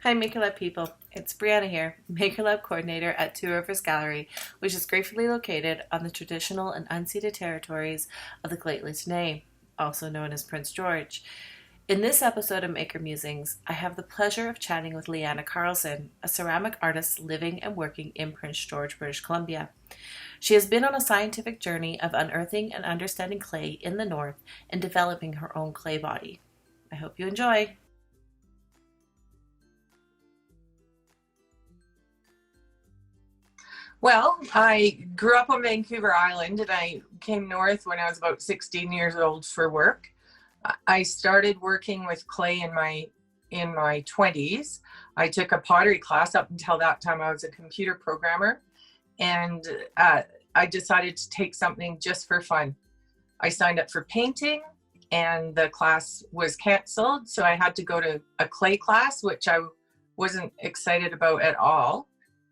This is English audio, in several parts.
Hi, Maker Lab people. It's Briana here, Maker Lab coordinator at Two Rivers Gallery, which is gratefully located on the traditional and unceded territories of the Great Lakes, also known as Prince George. In this episode of Maker Musings, I have the pleasure of chatting with Leanna Carlson, a ceramic artist living and working in Prince George, British Columbia. She has been on a scientific journey of unearthing and understanding clay in the north and developing her own clay body. I hope you enjoy. Well, I grew up on Vancouver Island and I came north when I was about 16 years old for work. I started working with clay in my 20s. I took a pottery class. Up until that time I was a computer programmer, and I decided to take something just for fun. I signed up for painting and the class was canceled, so I had to go to a clay class, which I wasn't excited about at all.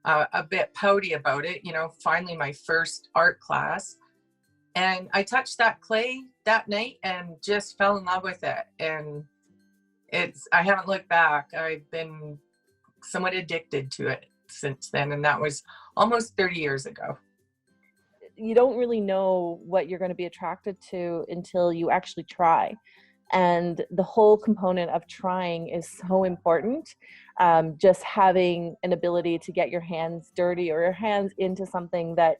A bit pouty about it, finally my first art class. And I touched that clay that night and just fell in love with it. And I haven't looked back. I've been somewhat addicted to it since then. And that was almost 30 years ago. You don't really know what you're going to be attracted to until you actually try. And the whole component of trying is so important. Just having an ability to get your hands dirty or your hands into something that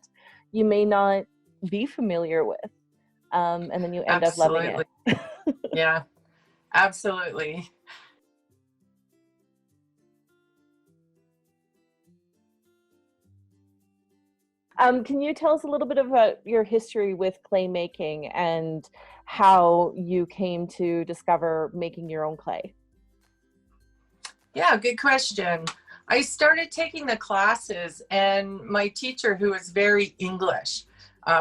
you may not be familiar with. And then you end up loving it. Yeah, absolutely. Can you tell us a little bit about your history with clay making and how you came to discover making your own clay? Yeah, good question. I started taking the classes, and my teacher, who was very English,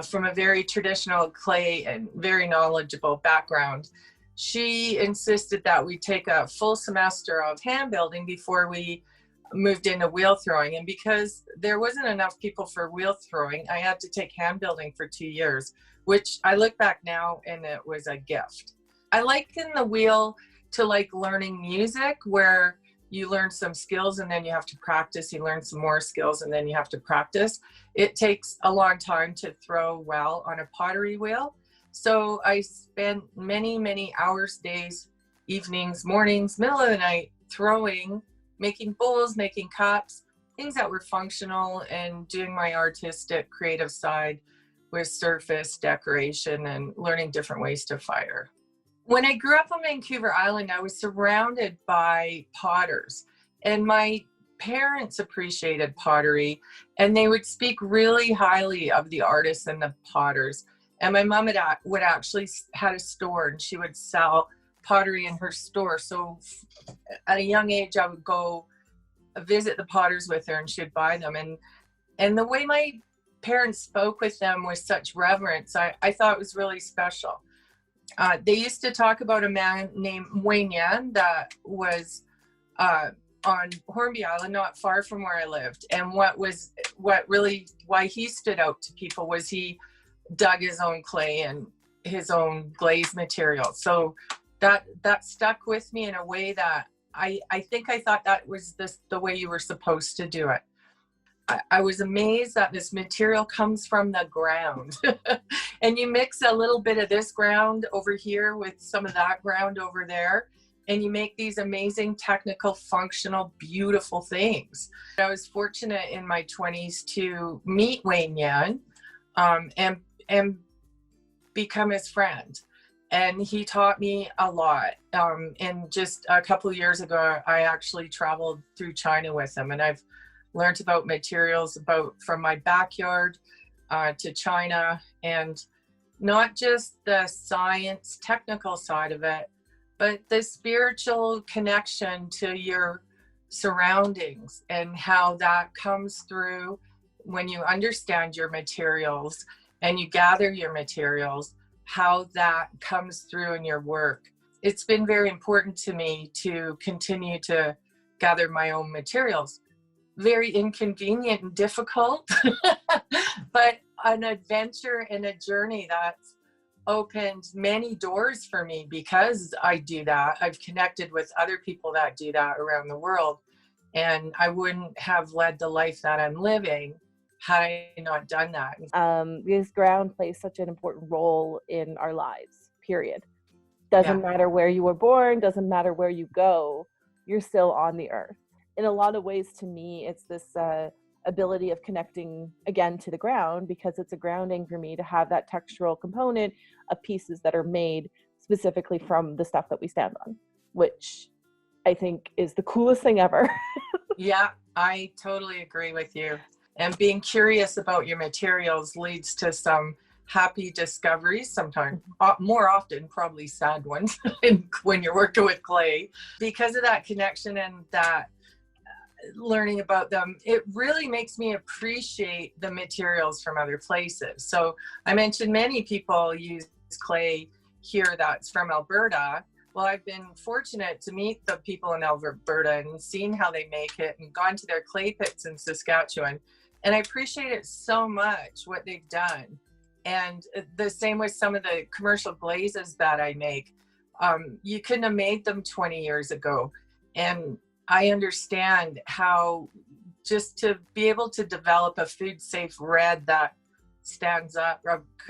from a very traditional clay and very knowledgeable background, she insisted that we take a full semester of hand building before we moved into wheel throwing. And because there wasn't enough people for wheel throwing, I had to take hand building for 2 years, which I look back now and it was a gift. I liken the wheel to like learning music, where you learn some skills and then you have to practice, you learn some more skills and then you have to practice. It takes a long time to throw well on a pottery wheel. So I spent many hours, days, evenings, mornings, middle of the night throwing, making bowls, making cups, things that were functional, and doing my artistic creative side with surface decoration and learning different ways to fire. When I grew up on Vancouver Island, I was surrounded by potters, and my parents appreciated pottery, and they would speak really highly of the artists and the potters. And my mom would actually had a store, and she would sell pottery in her store. So at a young age, I would go visit the potters with her, and she'd buy them. And the way my parents spoke with them with such reverence, I thought it was really special. They used to talk about a man named Leanna that was on Hornby Island, not far from where I lived. And why he stood out to people was he dug his own clay and his own glaze material. So that stuck with me in a way that I think I thought that was the way you were supposed to do it. I was amazed that this material comes from the ground. And you mix a little bit of this ground over here with some of that ground over there, and you make these amazing technical, functional, beautiful things. I was fortunate in my 20s to meet Leanna and become his friend. And he taught me a lot. And just a couple of years ago, I actually traveled through China with him, and I've learned about materials from my backyard to China, and not just the science technical side of it, but the spiritual connection to your surroundings and how that comes through when you understand your materials and you gather your materials, how that comes through in your work. It's been very important to me to continue to gather my own materials. Very inconvenient and difficult, but an adventure and a journey that's opened many doors for me because I do that. I've connected with other people that do that around the world. And I wouldn't have led the life that I'm living had I not done that. Because ground plays such an important role in our lives, period. Doesn't matter where you were born, doesn't matter where you go, you're still on the earth. In a lot of ways, to me, it's this ability of connecting again to the ground, because it's a grounding for me to have that textural component of pieces that are made specifically from the stuff that we stand on, which I think is the coolest thing ever. Yeah, I totally agree with you. And being curious about your materials leads to some happy discoveries, sometimes more often probably sad ones when you're working with clay. Because of that connection and that learning about them, it really makes me appreciate the materials from other places. So I mentioned many people use clay here that's from Alberta. Well, I've been fortunate to meet the people in Alberta and seen how they make it and gone to their clay pits in Saskatchewan. And I appreciate it so much, what they've done. And the same with some of the commercial glazes that I make. You couldn't have made them 20 years ago. And I understand how just to be able to develop a food safe red that stands up,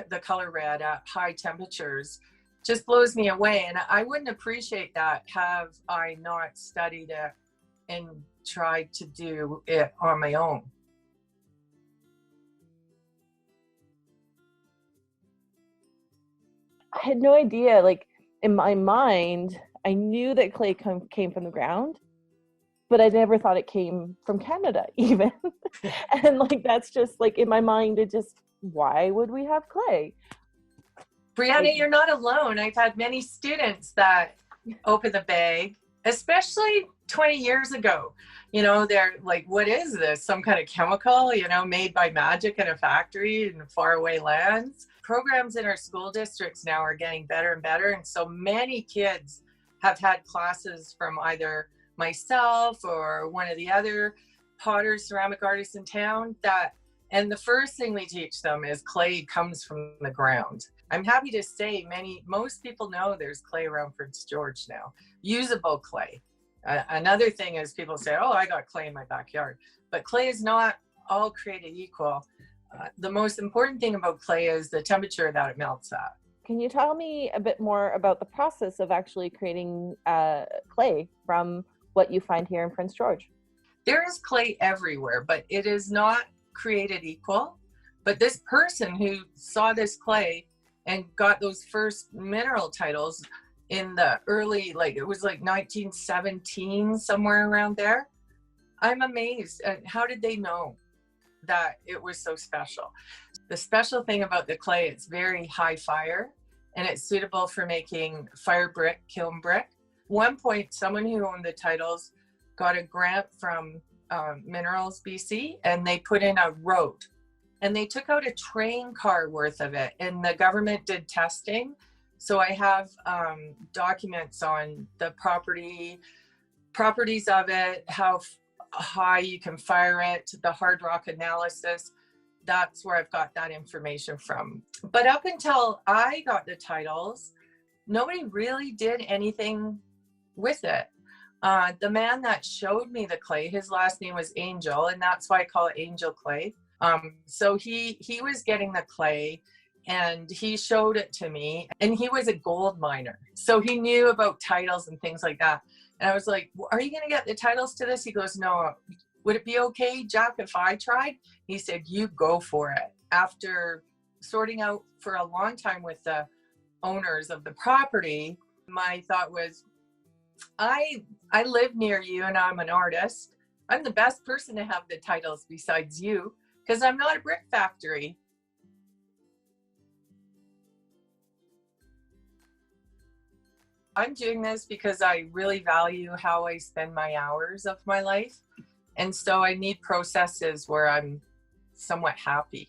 the color red at high temperatures, just blows me away. And I wouldn't appreciate that have I not studied it and tried to do it on my own. I had no idea. Like, in my mind, I knew that clay came from the ground, but I never thought it came from Canada even. And like, that's just like, in my mind, it just, why would we have clay? Briana, you're not alone. I've had many students that open the bag, especially 20 years ago. You know, they're like, what is this? Some kind of chemical, you know, made by magic in a factory in faraway lands. Programs in our school districts now are getting better and better. And so many kids have had classes from either myself or one of the other potters, ceramic artists in town and the first thing we teach them is clay comes from the ground. I'm happy to say most people know there's clay around Prince George now, usable clay. Another thing is people say, oh, I got clay in my backyard, but clay is not all created equal. The most important thing about clay is the temperature that it melts at. Can you tell me a bit more about the process of actually creating clay from what you find here in Prince George? There is clay everywhere, but it is not created equal. But this person who saw this clay and got those first mineral titles in the early, it was like 1917, somewhere around there. I'm amazed at how did they know that it was so special. The special thing about the clay, it's very high fire and it's suitable for making fire brick, kiln brick. One point, someone who owned the titles got a grant from Minerals BC, and they put in a road and they took out a train car worth of it, and the government did testing. So I have documents on the properties of it, how high you can fire it, the hard rock analysis. That's where I've got that information from. But up until I got the titles, nobody really did anything with it. The man that showed me the clay, his last name was Angel, and that's why I call it Angel Clay. So he was getting the clay and he showed it to me, and he was a gold miner. So he knew about titles and things like that. And I was like, are you going to get the titles to this? He goes, no. Would it be okay, Jack, if I tried? He said, you go for it. After sorting out for a long time with the owners of the property, my thought was, I live near you and I'm an artist. I'm the best person to have the titles besides you, because I'm not a brick factory. I'm doing this because I really value how I spend my hours of my life. And so I need processes where I'm somewhat happy.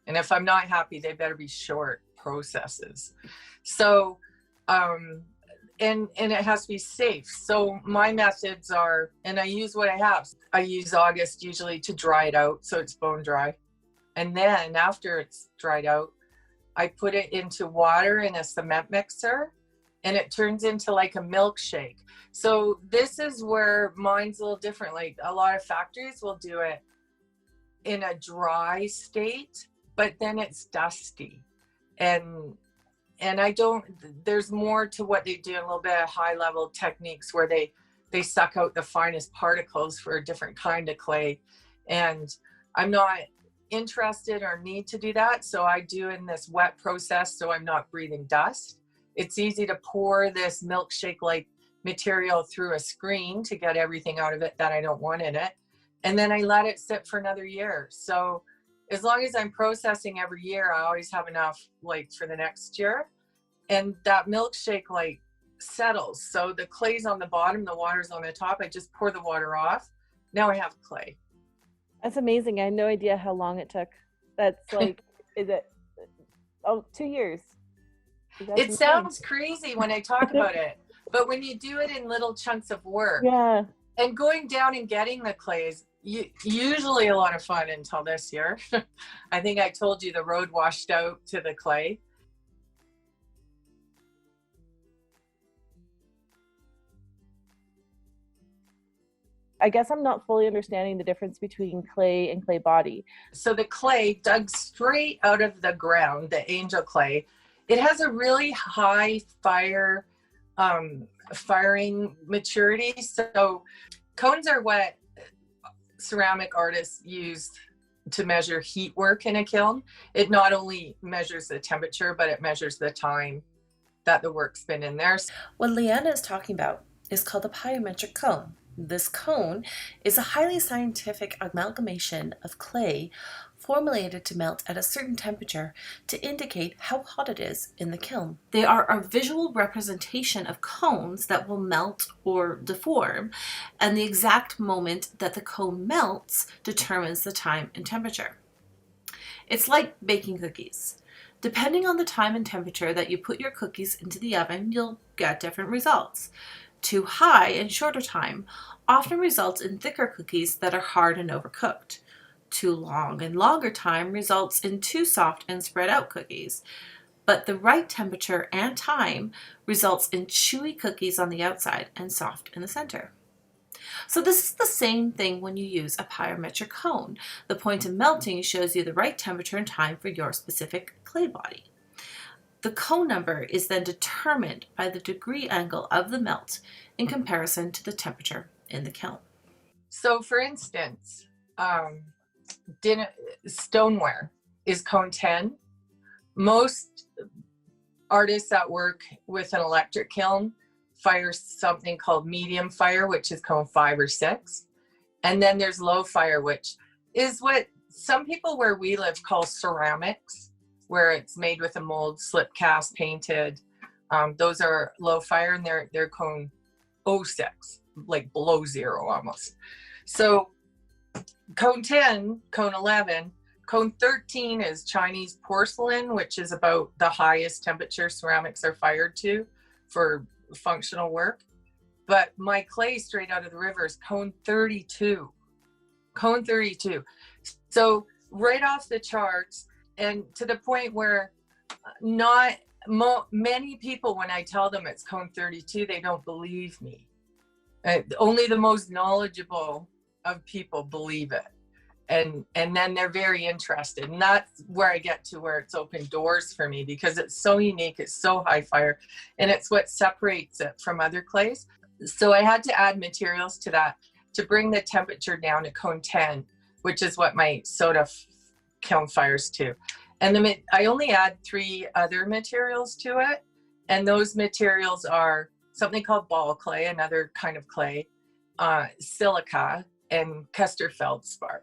And if I'm not happy, they better be short processes. So, and it has to be safe. So my methods are, and I use what I have. I use August usually to dry it out so it's bone dry. And then after it's dried out, I put it into water in a cement mixer and it turns into like a milkshake. So this is where mine's a little different. Like a lot of factories will do it in a dry state, but then it's dusty. And I don't, there's more to what they do, a little bit of high level techniques where they suck out the finest particles for a different kind of clay. And I'm not interested or need to do that. So I do in this wet process, so I'm not breathing dust. It's easy to pour this milkshake like material through a screen to get everything out of it that I don't want in it. And then I let it sit for another year. So as long as I'm processing every year, I always have enough like for the next year. And that milkshake like settles. So the clay's on the bottom, the water's on the top. I just pour the water off. Now I have clay. That's amazing. I had no idea how long it took. That's like, is it, 2 years? It sounds crazy when I talk about it, but when you do it in little chunks of work, yeah, and going down and getting the clay is usually a lot of fun until this year. I think I told you the road washed out to the clay. I guess I'm not fully understanding the difference between clay and clay body. So the clay dug straight out of the ground, the angel clay, it has a really high firing maturity. So cones are what ceramic artists use to measure heat work in a kiln. It not only measures the temperature, but it measures the time that the work's been in there. What Leanna is talking about is called a pyrometric cone. This cone is a highly scientific amalgamation of clay formulated to melt at a certain temperature to indicate how hot it is in the kiln. They are a visual representation of cones that will melt or deform, and the exact moment that the cone melts determines the time and temperature. It's like baking cookies. Depending on the time and temperature that you put your cookies into the oven, you'll get different results. Too high and shorter time often results in thicker cookies that are hard and overcooked. Too long and longer time results in too soft and spread out cookies. But the right temperature and time results in chewy cookies on the outside and soft in the center. So this is the same thing when you use a pyrometric cone. The point of melting shows you the right temperature and time for your specific clay body. The cone number is then determined by the degree angle of the melt in comparison to the temperature in the kiln. So for instance, stoneware is cone 10. Most artists that work with an electric kiln fire something called medium fire, which is cone 5 or 6. And then there's low fire, which is what some people where we live call ceramics, where it's made with a mold, slip cast, painted. Those are low fire, and they're cone 06, like below zero almost. So cone 10, cone 11, cone 13 is Chinese porcelain, which is about the highest temperature ceramics are fired to for functional work. But my clay straight out of the river is cone 32. Cone 32. So right off the charts, and to the point where many people, when I tell them it's cone 32, they don't believe me. Only the most knowledgeable of people believe it. And then they're very interested. And that's where I get to where it's opened doors for me, because it's so unique, it's so high fire, and it's what separates it from other clays. So I had to add materials to that to bring the temperature down to cone 10, which is what my soda kiln fires to. And I only add 3 other materials to it. And those materials are something called ball clay, another kind of clay, silica, and Custer feldspar.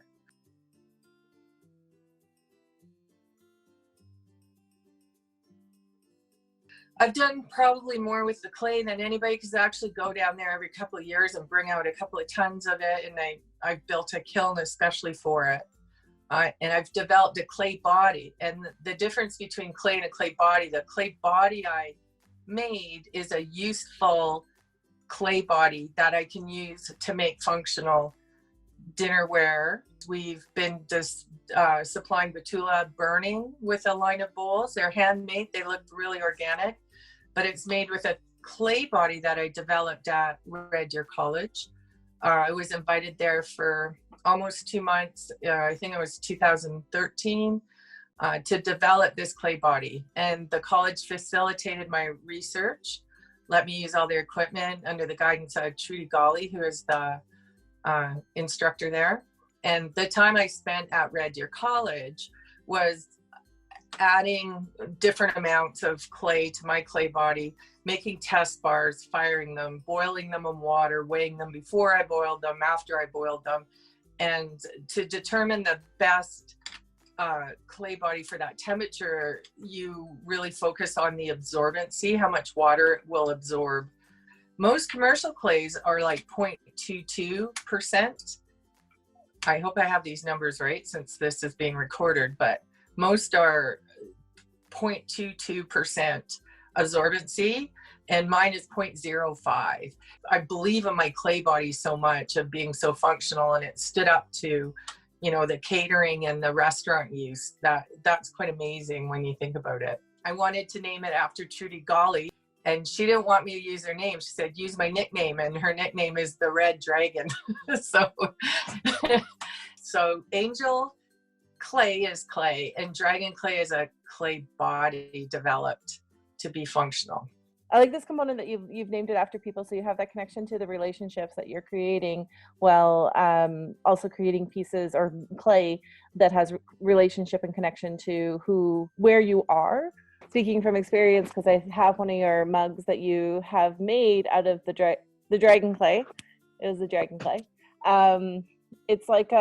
I've done probably more with the clay than anybody, because I actually go down there every couple of years and bring out a couple of tons of it. And I've built a kiln especially for it. And I've developed a clay body. And the difference between clay and a clay body, the clay body I made is a useful clay body that I can use to make functional dinnerware. We've been just supplying Batula burning with a line of bowls. They're handmade. They look really organic. but it's made with a clay body that I developed at Red Deer College. I was invited there for almost 2 months. I think it was 2013, to develop this clay body. And the college facilitated my research, let me use all their equipment under the guidance of Trudy Golly, who is the instructor there. And the time I spent at Red Deer College was adding different amounts of clay to my clay body, making test bars, firing them, boiling them in water, weighing them before I boiled them, after I boiled them, and to determine the best clay body for that temperature, you really focus on the absorbency, how much water it will absorb. Most commercial clays are like 0.22%. I hope I have these numbers right since this is being recorded, but most are 0.22% absorbency, and mine is 0.05. I believe in my clay body so much of being so functional, and it stood up to, you know, the catering and the restaurant use. That's quite amazing when you think about it. I wanted to name it after Trudy Golly, and she didn't want me to use her name. She said, use my nickname, and her nickname is the Red Dragon. So Angel Clay is clay, and Dragon Clay is a clay body developed to be functional. I like this component that you've named it after people, so you have that connection to the relationships that you're creating, while also creating pieces or clay that has relationship and connection to where you are. Speaking from experience, because I have one of your mugs that you have made out of the dragon clay. It is the dragon clay. It's like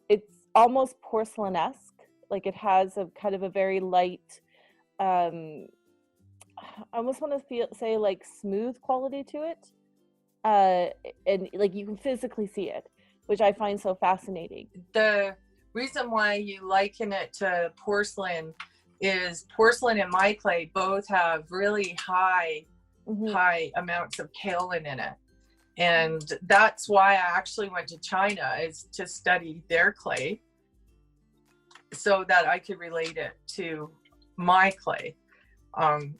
it's almost porcelain-esque. Like it has a kind of a very light, I almost want to say like smooth quality to it, and like you can physically see it, which I find so fascinating. The reason why you liken it to porcelain is porcelain and my clay both have really high amounts of kaolin in it, and that's why I actually went to China, is to study their clay so that I could relate it to my clay.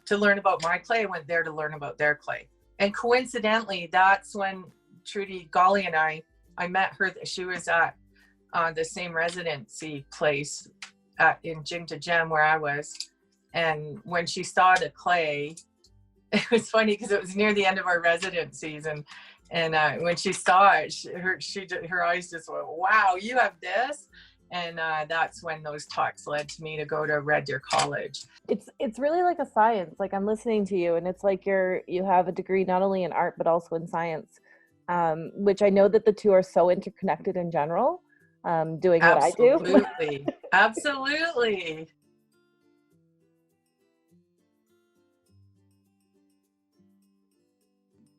To learn about my clay, I went there to learn about their clay. And coincidentally, that's when Trudy Golly and I met her. She was at the same residency place in Jingta Gem where I was. And when she saw the clay, it was funny because it was near the end of our residencies. And when she saw it, her eyes just went, wow, you have this? And that's when those talks led to me to go to Red Deer College. It's really like a science. Like I'm listening to you, and it's like you have a degree not only in art but also in science, which I know that the two are so interconnected in general. Doing what I do. Absolutely, absolutely.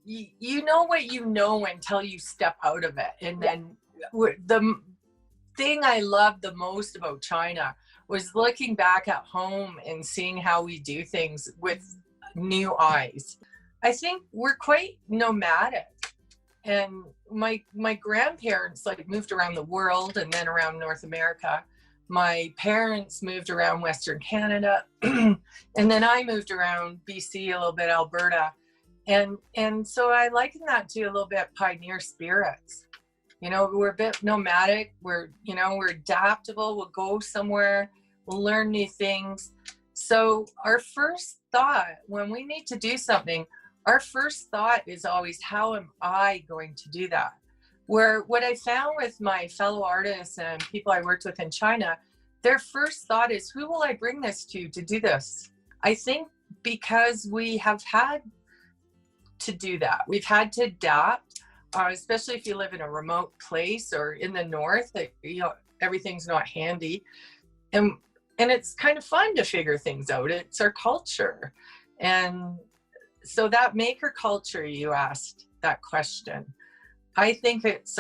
You know what you know until you step out of it, and then the thing I loved the most about China was looking back at home and seeing how we do things with new eyes. I think we're quite nomadic, and my grandparents like moved around the world and then around North America. My parents moved around Western Canada, and then I moved around BC, a little bit Alberta, and so I liken that to a little bit pioneer spirits. You know, we're a bit nomadic, we're adaptable, we'll go somewhere, we'll learn new things. So our first thought when we need to do something, our first thought is always, how am I going to do that? Where what I found with my fellow artists and people I worked with in China, their first thought is, who will I bring this to do this? I think because we have had to do that. We've had to adapt. Especially if you live in a remote place or in the north, everything's not handy, and it's kind of fun to figure things out. It's our culture, and so that maker culture, you asked that question. I think it's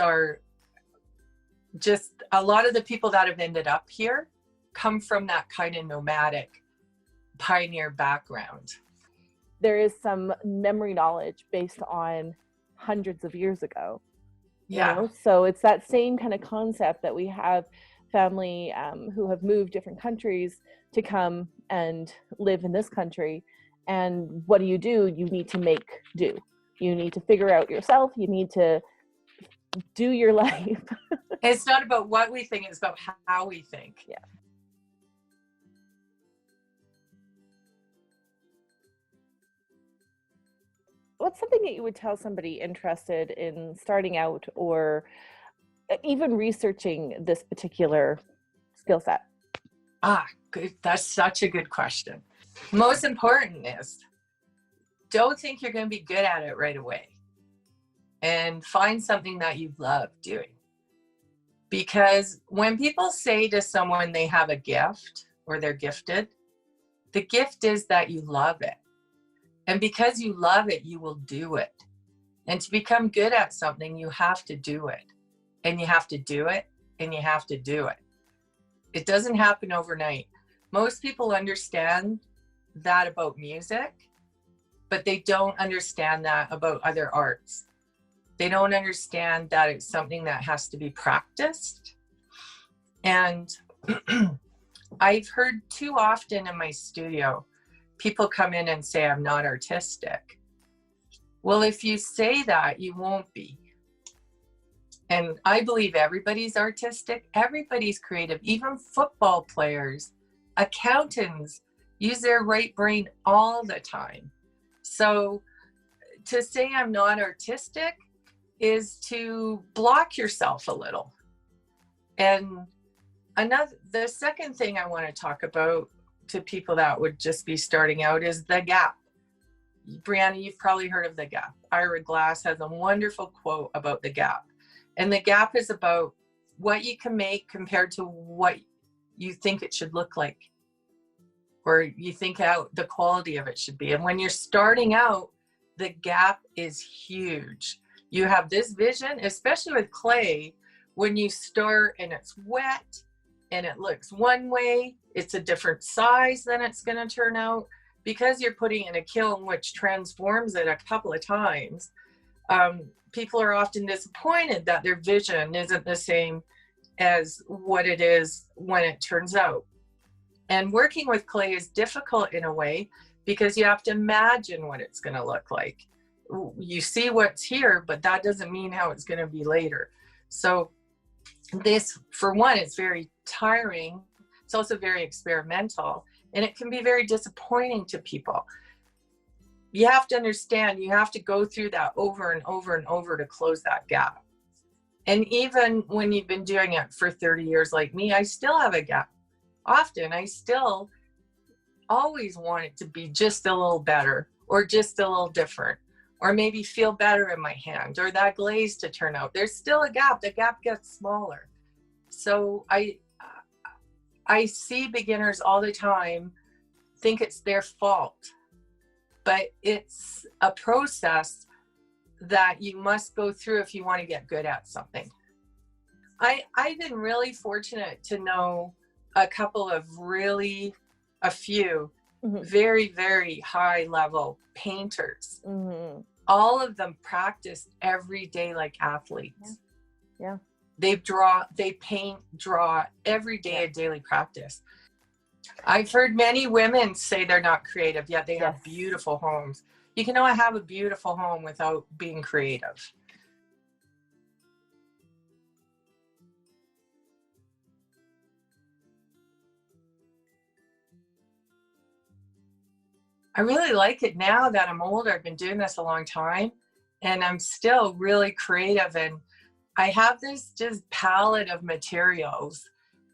just a lot of the people that have ended up here come from that kind of nomadic pioneer background. There is some memory knowledge based on hundreds of years ago. Yeah. You know? So it's that same kind of concept that we have family who have moved different countries to come and live in this country. And what do? You need to make do. You need to figure out yourself. You need to do your life. It's not about what we think, it's about how we think. Yeah. What's something that you would tell somebody interested in starting out or even researching this particular skill set? Good. That's such a good question. Most important is, don't think you're going to be good at it right away, and find something that you love doing. Because when people say to someone they have a gift or they're gifted, the gift is that you love it. And because you love it, you will do it. And to become good at something, you have to do it. And you have to do it, and you have to do it. It doesn't happen overnight. Most people understand that about music, but they don't understand that about other arts. They don't understand that it's something that has to be practiced. And I've heard too often in my studio, people come in and say, I'm not artistic. Well, if you say that, you won't be. And I believe everybody's artistic, everybody's creative, even football players, accountants use their right brain all the time. So to say I'm not artistic is to block yourself a little. And the second thing I want to talk about to people that would just be starting out is the gap. Briana, you've probably heard of the gap. Ira Glass has a wonderful quote about the gap. And the gap is about what you can make compared to what you think it should look like, or you think out the quality of it should be. And when you're starting out, the gap is huge. You have this vision, especially with clay, when you start and it's wet and it looks one way, it's a different size than it's going to turn out, because you're putting in a kiln which transforms it a couple of times. People are often disappointed that their vision isn't the same as what it is when it turns out. And working with clay is difficult in a way because you have to imagine what it's going to look like. You see what's here, but that doesn't mean how it's going to be later. So this, for one, is very tiring. It's also very experimental, and it can be very disappointing to people. You have to understand, you have to go through that over and over and over to close that gap. And even when you've been doing it for 30 years like me, I still have a gap. Often, I still always want it to be just a little better, or just a little different, or maybe feel better in my hand, or that glaze to turn out. There's still a gap. The gap gets smaller. So I see beginners all the time think it's their fault, but it's a process that you must go through if you want to get good at something. I've been really fortunate to know a few very, very high level painters. Mm-hmm. All of them practice every day like athletes. Yeah. They paint, draw every day, a daily practice. I've heard many women say they're not creative, yet they have beautiful homes. You cannot have a beautiful home without being creative. I really like it now that I'm older. I've been doing this a long time, and I'm still really creative. And I have this just palette of materials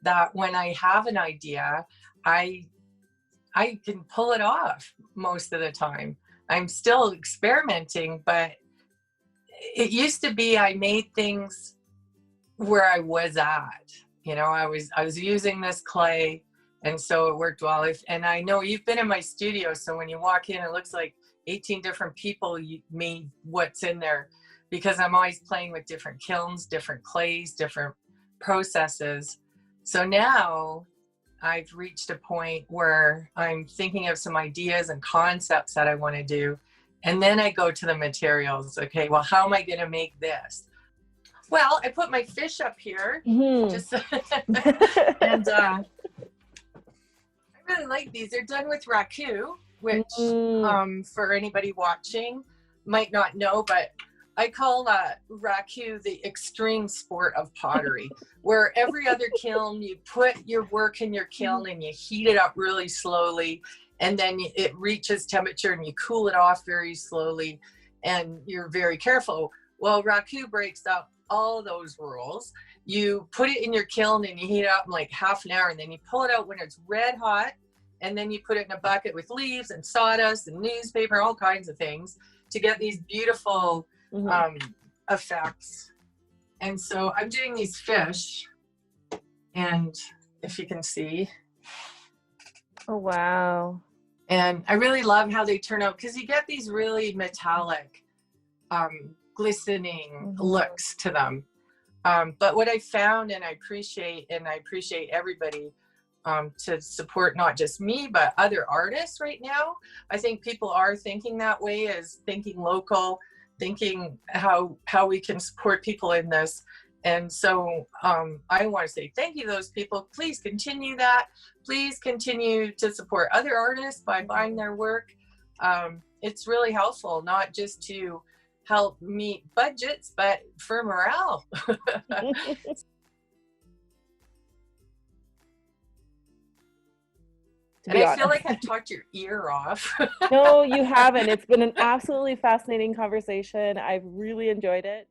that when I have an idea, I can pull it off most of the time. I'm still experimenting, but it used to be I made things where I was at. You know, I was using this clay, and so it worked well. And I know you've been in my studio, so when you walk in, it looks like 18 different people made what's in there, because I'm always playing with different kilns, different clays, different processes. So now I've reached a point where I'm thinking of some ideas and concepts that I want to do. And then I go to the materials. Okay, well, how am I going to make this? Well, I put my fish up here. Mm-hmm. And I really like these. They're done with raku. which for anybody watching might not know, but I call raku the extreme sport of pottery, where every other kiln, you put your work in your kiln and you heat it up really slowly, and then it reaches temperature and you cool it off very slowly, and you're very careful. Well, raku breaks up all those rules. You put it in your kiln and you heat it up in like half an hour, and then you pull it out when it's red hot, and then you put it in a bucket with leaves and sawdust and newspaper, all kinds of things, to get these beautiful effects. And so I'm doing these fish, and if you can see. Oh, wow. And I really love how they turn out, because you get these really metallic, glistening looks to them. But what I found, and I appreciate everybody to support not just me, but other artists right now. I think people are thinking that way, as thinking local, thinking how we can support people in this. And so I want to say thank you to those people. Please continue that. Please continue to support other artists by buying their work. It's really helpful, not just to help meet budgets, but for morale. And I feel like I've talked your ear off. No, you haven't. It's been an absolutely fascinating conversation. I've really enjoyed it.